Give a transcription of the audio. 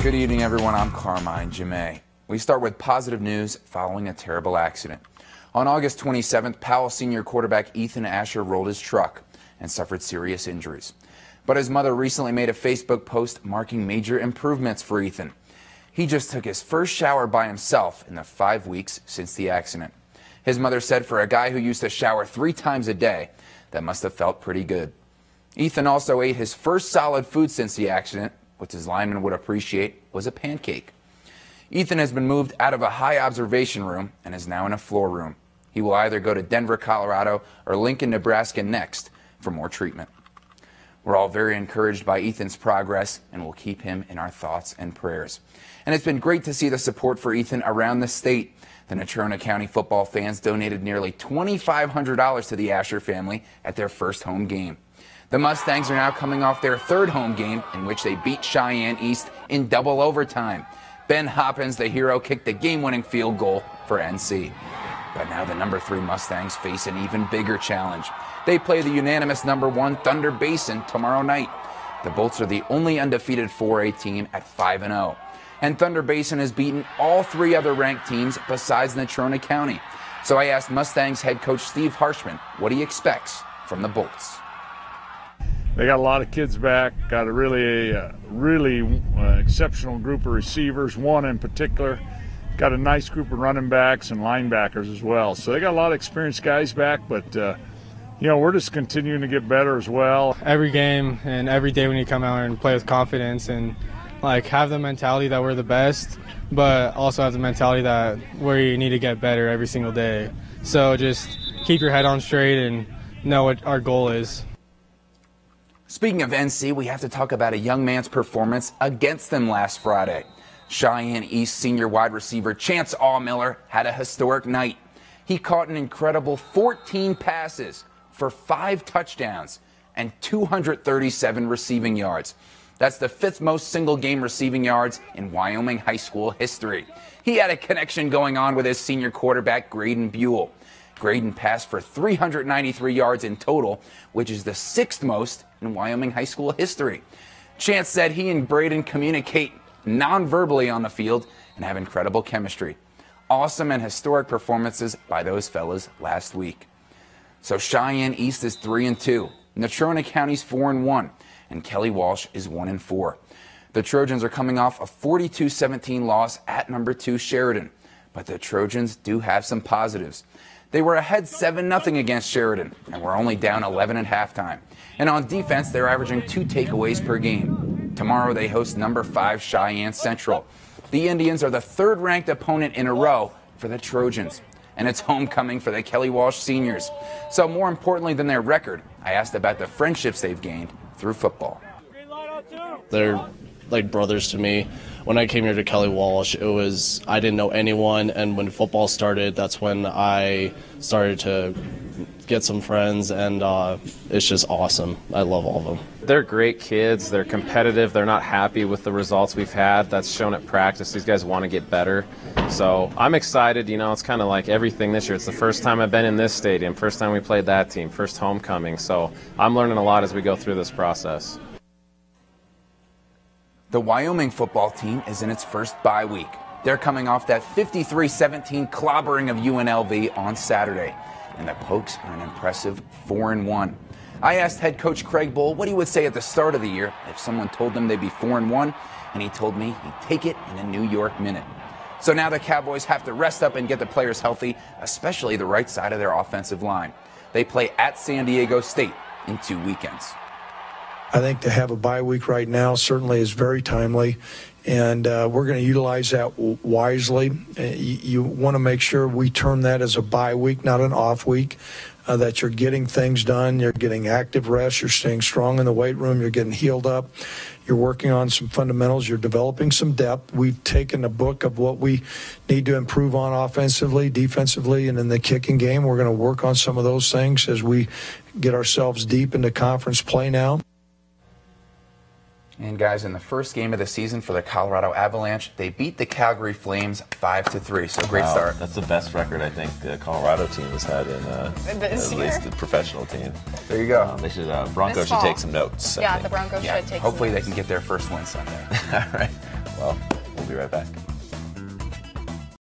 Good evening, everyone. I'm Carmine Gemei. We start with positive news following a terrible accident. On August 27th, Powell senior quarterback Ethan Asher rolled his truck and suffered serious injuries. But his mother recently made a Facebook post marking major improvements for Ethan. He just took his first shower by himself in the 5 weeks since the accident. His mother said for a guy who used to shower 3 times a day, that must have felt pretty good. Ethan also ate his first solid food since the accident, which his lineman would appreciate was a pancake. Ethan has been moved out of a high observation room and is now in a floor room. He will either go to Denver, Colorado or Lincoln, Nebraska next for more treatment. We're all very encouraged by Ethan's progress and will keep him in our thoughts and prayers. And it's been great to see the support for Ethan around the state. The Natrona County football fans donated nearly $2,500 to the Asher family at their first home game. The Mustangs are now coming off their third home game in which they beat Cheyenne East in double overtime. Ben Hoppins, the hero, kicked the game-winning field goal for NC. But now the number 3 Mustangs face an even bigger challenge. They play the unanimous number 1 Thunder Basin tomorrow night. The Bolts are the only undefeated 4A team at 5-0. And Thunder Basin has beaten all 3 other ranked teams besides Natrona County. So I asked Mustangs head coach Steve Harshman what he expects from the Bolts. They got a lot of kids back, got a really exceptional group of receivers, one in particular. Got a nice group of running backs and linebackers as well. So they got a lot of experienced guys back, but we're just continuing to get better as well. Every game and every day we need to come out and play with confidence and have the mentality that we're the best, but also have the mentality that we need to get better every single day. So just keep your head on straight and know what our goal is. Speaking of NC, we have to talk about a young man's performance against them last Friday. Cheyenne East senior wide receiver Chance Aumiller had a historic night. He caught an incredible 14 passes for 5 touchdowns and 237 receiving yards. That's the 5th most single-game receiving yards in Wyoming high school history. He had a connection going on with his senior quarterback, Graydon Buell. Graydon passed for 393 yards in total, which is the 6th most in Wyoming high school history. Chance said he and Braden communicate non-verbally on the field and have incredible chemistry. Awesome and historic performances by those fellas last week. So Cheyenne East is 3-2, Natrona County's 4-1, and Kelly Walsh is 1-4. The Trojans are coming off a 42-17 loss at number 2 Sheridan, but the Trojans do have some positives. They were ahead 7-0 against Sheridan and were only down 11 at halftime. And on defense, they're averaging 2 takeaways per game. Tomorrow they host number 5 Cheyenne Central. The Indians are the 3rd-ranked opponent in a row for the Trojans. And it's homecoming for the Kelly Walsh seniors. So more importantly than their record, I asked about the friendships they've gained through football. They're like brothers to me. When I came here to Kelly Walsh, I didn't know anyone, and when football started, that's when I started to get some friends, and it's just awesome. I love all of them. They're great kids. They're competitive. They're not happy with the results we've had. That's shown at practice. These guys want to get better. So I'm excited. It's kind of like everything this year. It's the first time I've been in this stadium, first time we played that team, first homecoming. So I'm learning a lot as we go through this process. The Wyoming football team is in its first bye week. They're coming off that 53-17 clobbering of UNLV on Saturday. And the Pokes are an impressive 4-1. I asked head coach Craig Bull what he would say at the start of the year if someone told them they'd be 4-1, and he told me he'd take it in a New York minute. So now the Cowboys have to rest up and get the players healthy, especially the right side of their offensive line. They play at San Diego State in 2 weekends. I think to have a bye week right now certainly is very timely, and we're going to utilize that wisely. You want to make sure we term that as a bye week, not an off week, that you're getting things done, you're getting active rest, you're staying strong in the weight room, you're getting healed up, you're working on some fundamentals, you're developing some depth. We've taken a book of what we need to improve on offensively, defensively, and in the kicking game. We're going to work on some of those things as we get ourselves deep into conference play now. And guys, in the first game of the season for the Colorado Avalanche, they beat the Calgary Flames 5-3. So great start. That's the best record I think the Colorado team has had in at least the professional team. There you go. They should Broncos should take some notes. Yeah, the Broncos should take. Hopefully some they notes. can get their first win Sunday. All right. Well, we'll be right back.